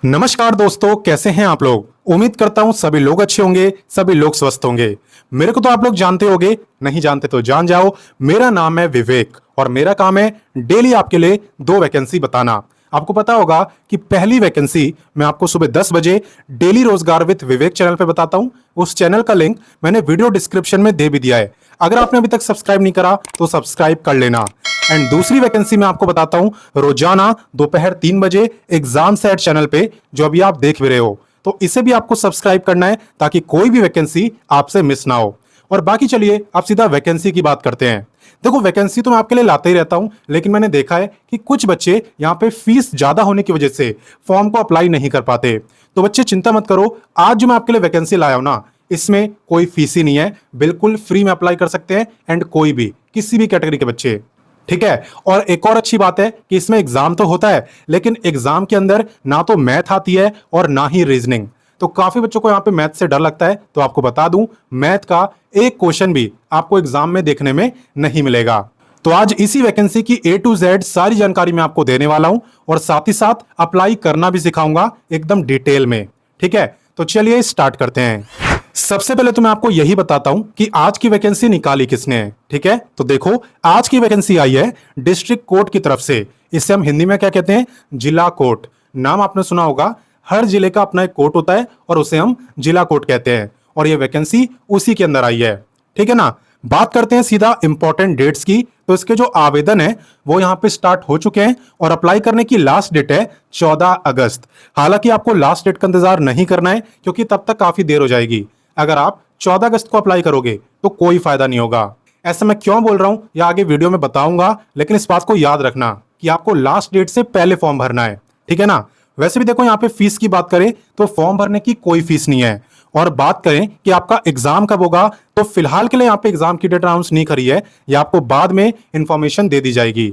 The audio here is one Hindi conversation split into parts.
नमस्कार दोस्तों, कैसे हैं आप लोग। उम्मीद करता हूं सभी लोग अच्छे होंगे, सभी लोग स्वस्थ होंगे। मेरे को तो आप लोग जानते होंगे, नहीं जानते तो जान जाओ। मेरा नाम है विवेक और मेरा काम है डेली आपके लिए 2 वैकेंसी बताना। आपको पता होगा कि पहली वैकेंसी मैं आपको सुबह 10 बजे डेली रोजगार विद विवेक चैनल पे बताता हूं। उस चैनल का लिंक मैंने वीडियो डिस्क्रिप्शन में दे भी दिया है। अगर आपने अभी तक सब्सक्राइब नहीं करा तो सब्सक्राइब कर लेना। एंड दूसरी वैकेंसी मैं आपको बताता हूं रोजाना दोपहर 3 बजे एग्जाम सेट चैनल पे, जो अभी आप देख भी रहे हो। तो इसे भी आपको सब्सक्राइब करना है ताकि कोई भी वैकेंसी आपसे मिस ना हो। और बाकी चलिए आप सीधा वैकेंसी की बात करते हैं। देखो, वैकेंसी तो मैं आपके लिए लाते ही रहता हूं, लेकिन मैंने देखा है कि कुछ बच्चे यहाँ पे फीस ज्यादा होने की वजह से फॉर्म को अप्लाई नहीं कर पाते। तो बच्चे चिंता मत करो, आज जो मैं आपके लिए वैकेंसी लाया हूं ना, इसमें कोई फीस ही नहीं है, बिल्कुल फ्री में अप्लाई कर सकते हैं। एंड कोई भी, किसी भी कैटेगरी के बच्चे, ठीक है। और एक और अच्छी बात है कि इसमें एग्जाम तो होता है, लेकिन एग्जाम के अंदर ना तो मैथ आती है और ना ही रीजनिंग। तो काफी बच्चों को यहाँ पे मैथ से डर लगता है, तो आपको बता दूं, मैथ का एक क्वेश्चन भी आपको एग्जाम में देखने में नहीं मिलेगा। तो आज इसी वैकेंसी की A to Z सारी जानकारी मैं आपको देने वाला हूं और साथ ही साथ अप्लाई करना भी सिखाऊंगा एकदम डिटेल में, ठीक है। तो चलिए स्टार्ट करते हैं। सबसे पहले तो मैं आपको यही बताता हूं कि आज की वैकेंसी निकाली किसने है, ठीक है। तो देखो, आज की वैकेंसी आई है डिस्ट्रिक्ट कोर्ट की तरफ से। इसे हम हिंदी में क्या कहते हैं, जिला कोर्ट। नाम आपने सुना होगा, हर जिले का अपना एक कोर्ट होता है और उसे हम जिला कोर्ट कहते हैं। और ये वैकेंसी उसी के अंदर आई है, ठीक है ना। बात करते हैं सीधा इंपॉर्टेंट डेट्स की। तो इसके जो आवेदन है वो यहाँ पे स्टार्ट हो चुके हैं और अप्लाई करने की लास्ट डेट है 14 अगस्त। हालांकि आपको लास्ट डेट का इंतजार नहीं करना है, क्योंकि तब तक काफी देर हो जाएगी। अगर आप 14 अगस्त को अप्लाई करोगे तो कोई फायदा नहीं होगा। ऐसा मैं क्यों बोल रहा हूं या आगे वीडियो में बताऊंगा, लेकिन इस बात को याद रखना कि आपको लास्ट डेट से पहले फॉर्म भरना है, ठीक है ना। वैसे भी देखो, यहाँ पे फीस की बात करें तो फॉर्म भरने की कोई फीस नहीं है। और बात करें कि आपका एग्जाम कब होगा, तो फिलहाल के लिए यहाँ पे एग्जाम की डेट अनाउंस नहीं करी है, या आपको बाद में इंफॉर्मेशन दे दी जाएगी,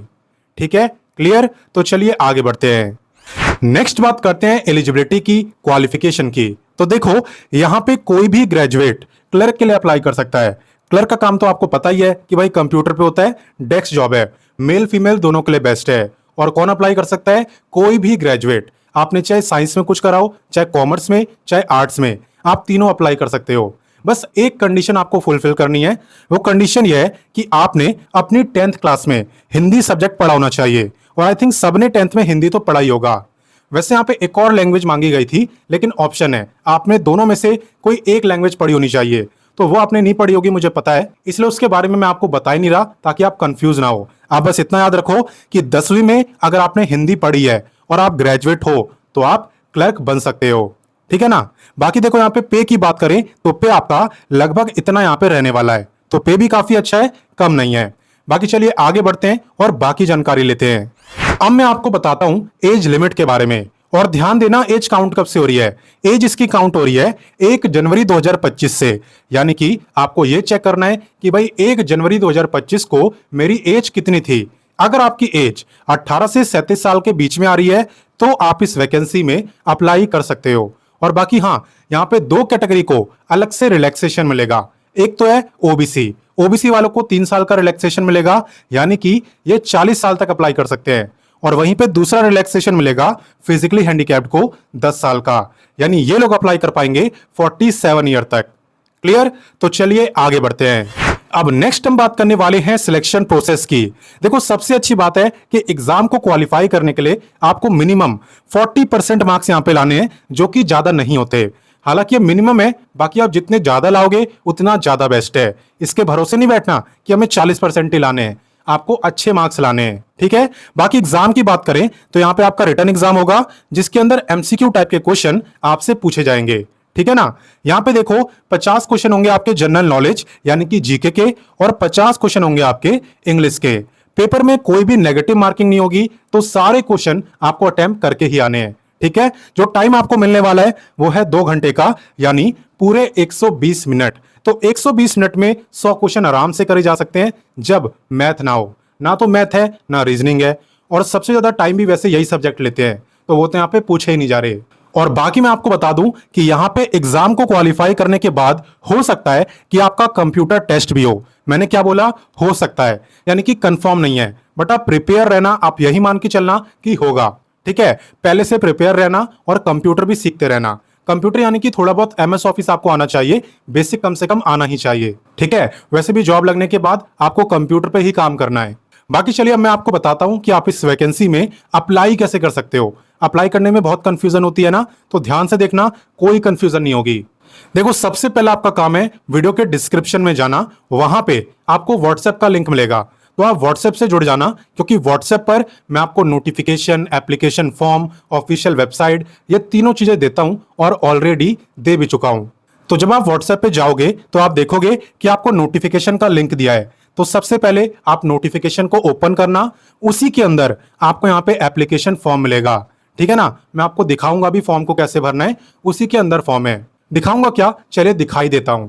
ठीक है। क्लियर। तो चलिए आगे बढ़ते हैं। नेक्स्ट बात करते हैं एलिजिबिलिटी की, क्वालिफिकेशन की। तो देखो, यहां पे कोई भी ग्रेजुएट क्लर्क के लिए अप्लाई कर सकता है। क्लर्क का काम तो आपको पता ही है कि भाई कंप्यूटर पे होता है, डेस्क जॉब है, मेल फीमेल दोनों के लिए बेस्ट है। और कौन अप्लाई कर सकता है, कोई भी ग्रेजुएट। आपने चाहे साइंस में कुछ कराओ, चाहे कॉमर्स में, चाहे आर्ट्स में, आप तीनों अप्लाई कर सकते हो। बस एक कंडीशन आपको फुलफिल करनी है। वो कंडीशन ये है कि आपने अपनी 10th क्लास में हिंदी सब्जेक्ट पढ़ा होना चाहिए। और आई थिंक सबने 10th में हिंदी तो पढ़ा ही होगा। वैसे यहाँ पे एक और लैंग्वेज मांगी गई थी, लेकिन ऑप्शन है, आपने दोनों में से कोई एक लैंग्वेज पढ़ी होनी चाहिए। तो वो आपने नहीं पढ़ी होगी, मुझे पता है, इसलिए उसके बारे में मैं आपको बता ही नहीं रहा, ताकि आप कंफ्यूज ना हो। आप बस इतना याद रखो कि 10वीं में अगर आपने हिंदी पढ़ी है और आप ग्रेजुएट हो तो आप क्लर्क बन सकते हो, ठीक है ना। बाकी देखो, यहाँ पे की बात करें तो पे आपका लगभग इतना यहाँ पे रहने वाला है। तो पे भी काफी अच्छा है, कम नहीं है। बाकी चलिए आगे बढ़ते हैं और बाकी जानकारी लेते हैं। अब मैं आपको बताता हूं एज लिमिट के बारे में। और ध्यान देना, एज काउंट कब से हो रही है। एज इसकी काउंट हो रही है 1 जनवरी 2025 से। यानी कि आपको यह चेक करना है कि भाई 1 जनवरी 2025 को मेरी एज कितनी थी। अगर आपकी एज 18 से 37 साल के बीच में आ रही है तो आप इस वैकेंसी में अप्लाई कर सकते हो। और बाकी हाँ, यहाँ पे 2 कैटेगरी को अलग से रिलैक्सेशन मिलेगा। एक तो है ओबीसी। ओबीसी वालों को 3 साल का रिलैक्सेशन मिलेगा, यानी कि ये 40 साल तक अप्लाई कर सकते हैं। और वहीं पे दूसरा रिलैक्सेशन मिलेगा फिजिकली हैंडीकैप्ड को 10 साल का, यानी ये लोग अप्लाई कर पाएंगे 47 ईयर तक। क्लियर। तो चलिए आगे बढ़ते हैं। अब नेक्स्ट हम बात करने वाले हैं सिलेक्शन प्रोसेस की। देखो, सबसे अच्छी बात है कि एग्जाम को क्वालिफाई करने के लिए आपको मिनिमम 40% मार्क्स यहां पे लाने हैं, जो कि ज्यादा नहीं होते। हालांकि ये मिनिमम है, बाकी आप जितने ज्यादा लाओगे उतना ज्यादा बेस्ट है। इसके भरोसे नहीं बैठना कि हमें 40% ही लाने हैं, आपको अच्छे मार्क्स लाने हैं, ठीक है। बाकी एग्जाम की बात करें तो यहाँ पे आपका रिटन एग्जाम होगा, जिसके अंदर एमसीक्यू टाइप के क्वेश्चन आपसे पूछे जाएंगे, ठीक है ना। यहाँ पे देखो, 50 क्वेश्चन होंगे आपके जनरल नॉलेज यानी कि जीके के, और 50 क्वेश्चन होंगे आपके इंग्लिश के। पेपर में कोई भी नेगेटिव मार्किंग नहीं होगी, तो सारे क्वेश्चन आपको अटेम्प्ट करके ही आने हैं, ठीक है। जो टाइम आपको मिलने वाला है वो है 2 घंटे का, यानी पूरे 120 मिनट। तो 120 मिनट में 100 क्वेश्चन आराम से करे जा सकते हैं, जब मैथ ना हो। ना तो मैथ है ना रीजनिंग है, और सबसे ज्यादा टाइम भी वैसे यही सब्जेक्ट लेते हैं, तो वो तो यहाँ पे पूछे ही नहीं जा रहे। और बाकी मैं आपको बता दूं कि यहाँ पे एग्जाम को क्वालिफाई करने के बाद हो सकता है कि आपका कंप्यूटर टेस्ट भी हो। मैंने क्या बोला, हो सकता है, यानी कि कंफर्म नहीं है, बट आप प्रिपेयर रहना, आप यही मान के चलना कि होगा, ठीक है, पहले से प्रिपेयर रहना और कंप्यूटर भी सीखते रहना। कंप्यूटर यानी कि थोड़ा बहुत एमएस ऑफिस आपको आना चाहिए, बेसिक कम से कम आना ही चाहिए। ठीक है, वैसे भी जॉब लगने के बाद आपको कंप्यूटर पे ही काम करना है। बाकी चलिए अब मैं आपको बताता हूं कि आप इस वैकेंसी में अप्लाई कैसे कर सकते हो। अप्लाई करने में बहुत कंफ्यूजन होती है ना, तो ध्यान से देखना, कोई कंफ्यूजन नहीं होगी। देखो, सबसे पहला आपका काम है वीडियो के डिस्क्रिप्शन में जाना, वहां पे आपको व्हाट्सएप का लिंक मिलेगा, तो आप व्हाट्सएप से जुड़ जाना, क्योंकि व्हाट्सएप पर मैं आपको notification, application form, official website, ये तीनों चीजें देता हूं और ऑलरेडी दे भी चुका हूं। तो जब आप व्हाट्सएप पे जाओगे तो आप देखोगे कि आपको नोटिफिकेशन का लिंक दिया है। तो सबसे पहले आप नोटिफिकेशन को ओपन करना, उसी के अंदर आपको यहाँ पे एप्लीकेशन फॉर्म मिलेगा। ठीक है ना, मैं आपको दिखाऊंगा भी फॉर्म को कैसे भरना है, उसी के अंदर फॉर्म है। दिखाऊंगा क्या, चलिए दिखाई देता हूं।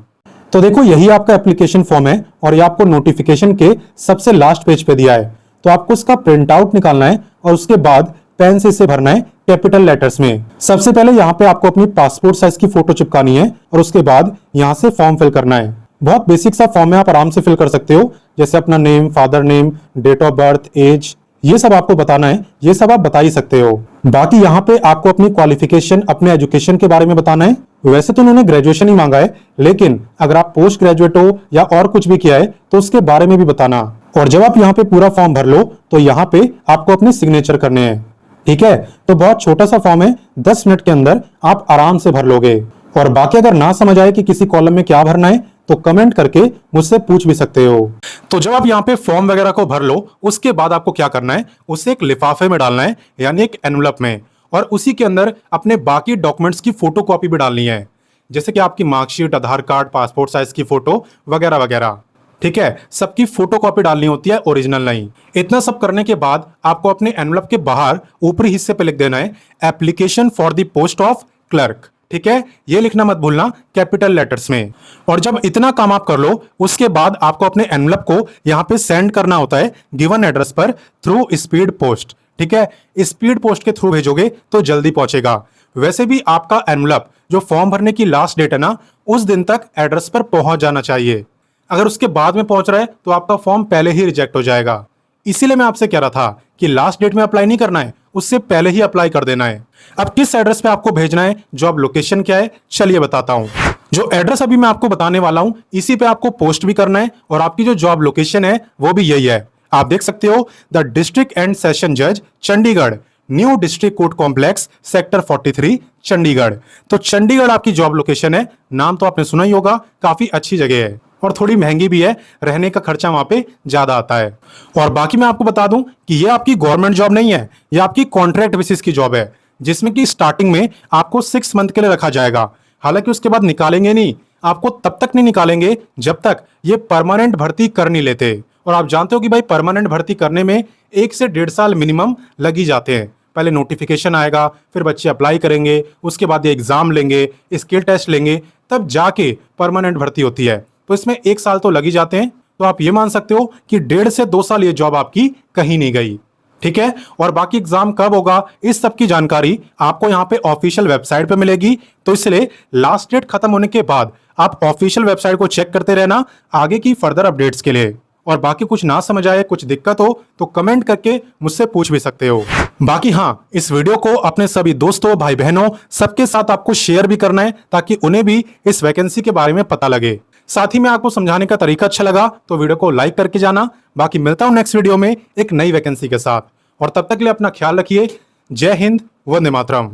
तो देखो, यही आपका एप्लीकेशन फॉर्म है और ये आपको नोटिफिकेशन के सबसे लास्ट पेज पे दिया है। तो आपको इसका प्रिंट आउट निकालना है और उसके बाद पेन से इसे भरना है कैपिटल लेटर्स में। सबसे पहले यहाँ पे आपको अपनी पासपोर्ट साइज की फोटो चिपकानी है और उसके बाद यहाँ से फॉर्म फिल करना है। बहुत बेसिक सा फॉर्म है, आप आराम से फिल कर सकते हो, जैसे अपना name, father name, date of birth, age, ये सब आपको बताना है, ये सब आप बता ही सकते हो। बाकी यहाँ पे आपको अपनी क्वालिफिकेशन, अपने एजुकेशन के बारे में बताना है। वैसे तो उन्होंने ग्रेजुएशन ही मांगा है, लेकिन अगर आप पोस्ट ग्रेजुएट हो या और कुछ भी किया है तो उसके बारे में भी बताना। और जब आप यहाँ पे पूरा फॉर्म भर लो तो यहाँ पे आपको अपने सिग्नेचर करने हैं। ठीक है, तो बहुत छोटा सा फॉर्म है, 10 मिनट के अंदर आप आराम से भर लोगे। और बाकी अगर ना समझ आए कि किसी कॉलम में क्या भरना है तो कमेंट करके मुझसे पूछ भी सकते हो। तो जब आप यहाँ पे फॉर्म वगैरह को भर लो, उसके बाद आपको क्या करना है, उसे एक लिफाफे में डालना है, यानी एक एनवलप में, और उसी के अंदर अपने बाकी डॉक्यूमेंट्स की फोटो कॉपी भी डालनी है, जैसे कि आपकी मार्कशीट, आधार कार्ड, पासपोर्ट साइज की फोटो वगैरह वगैरह। ठीक है, सबकी फोटो कॉपी डालनी होती है, ओरिजिनल नहीं। इतना सब करने के बाद आपको अपने एनवलप के बाहर ऊपरी हिस्से पे लिख देना है application for the post of clerk. ठीक है, ये लिखना मत भूलना कैपिटल लेटर्स में। और जब इतना काम आप कर लो, उसके बाद आपको अपने एनवलप को यहाँ पे सेंड करना होता है गिवन एड्रेस पर थ्रू स्पीड पोस्ट। ठीक है, स्पीड पोस्ट के थ्रू भेजोगे तो जल्दी पहुंचेगा। वैसे भी आपका एनवलप जो फॉर्म भरने की लास्ट डेट है ना, उस दिन तक एड्रेस पर पहुंच जाना चाहिए। अगर उसके बाद में पहुंच रहा है तो आपका फॉर्म पहले ही रिजेक्ट हो जाएगा। इसीलिए मैं आपसे कह रहा था कि लास्ट डेट में अप्लाई नहीं करना है, उससे पहले ही अप्लाई कर देना है। अब किस एड्रेस पे आपको भेजना है, जॉब लोकेशन क्या है, चलिए बताता हूं। जो एड्रेस अभी मैं आपको बताने वाला हूं, इसी पे आपको पोस्ट भी करना है, और आपकी जो जॉब लोकेशन है वो भी यही है। आप देख सकते हो, द डिस्ट्रिक्ट एंड सेशन जज Chandigarh, new district court complex, sector 43, Chandigarh. तो चंडीगढ़ आपकी जॉब लोकेशन है। नाम तो आपने सुना ही होगा, काफी अच्छी जगह है और थोड़ी महंगी भी है, रहने का खर्चा वहां पे ज्यादा आता है। और बाकी मैं आपको बता दूं कि ये आपकी गवर्नमेंट जॉब नहीं है, ये आपकी कॉन्ट्रैक्ट बेसिस की जॉब है, जिसमें कि स्टार्टिंग में आपको 6 मंथ के लिए रखा जाएगा। हालांकि उसके बाद निकालेंगे नहीं, आपको तब तक नहीं निकालेंगे जब तक ये परमानेंट भर्ती कर नहीं लेते। और आप जानते हो कि भाई परमानेंट भर्ती करने में 1 से 1.5 साल मिनिमम लग ही जाते हैं। पहले नोटिफिकेशन आएगा, फिर बच्चे अप्लाई करेंगे, उसके बाद ये एग्जाम लेंगे, स्किल टेस्ट लेंगे, तब जाके परमानेंट भर्ती होती है। तो इसमें 1 साल तो लग ही जाते हैं। तो आप ये मान सकते हो कि 1.5 से 2 साल ये जॉब आपकी कहीं नहीं गई। ठीक है, और बाकी एग्जाम कब होगा, इस सब की जानकारी आपको यहाँ पे ऑफिशियल वेबसाइट पे मिलेगी। तो इसलिए लास्ट डेट खत्म होने के बाद आप ऑफिशियल वेबसाइट को चेक करते रहना आगे की फर्दर अपडेट्स के लिए। और बाकी कुछ ना समझ आए, कुछ दिक्कत हो तो कमेंट करके मुझसे पूछ भी सकते हो। बाकी हाँ, इस वीडियो को अपने सभी दोस्तों, भाई बहनों, सबके साथ आपको शेयर भी करना है, ताकि उन्हें भी इस वैकेंसी के बारे में पता लगे। साथ ही में आपको समझाने का तरीका अच्छा लगा तो वीडियो को लाइक करके जाना। बाकी मिलता हूं नेक्स्ट वीडियो में एक नई वैकेंसी के साथ, और तब तक के लिए अपना ख्याल रखिए। जय हिंद, वंदे मातरम।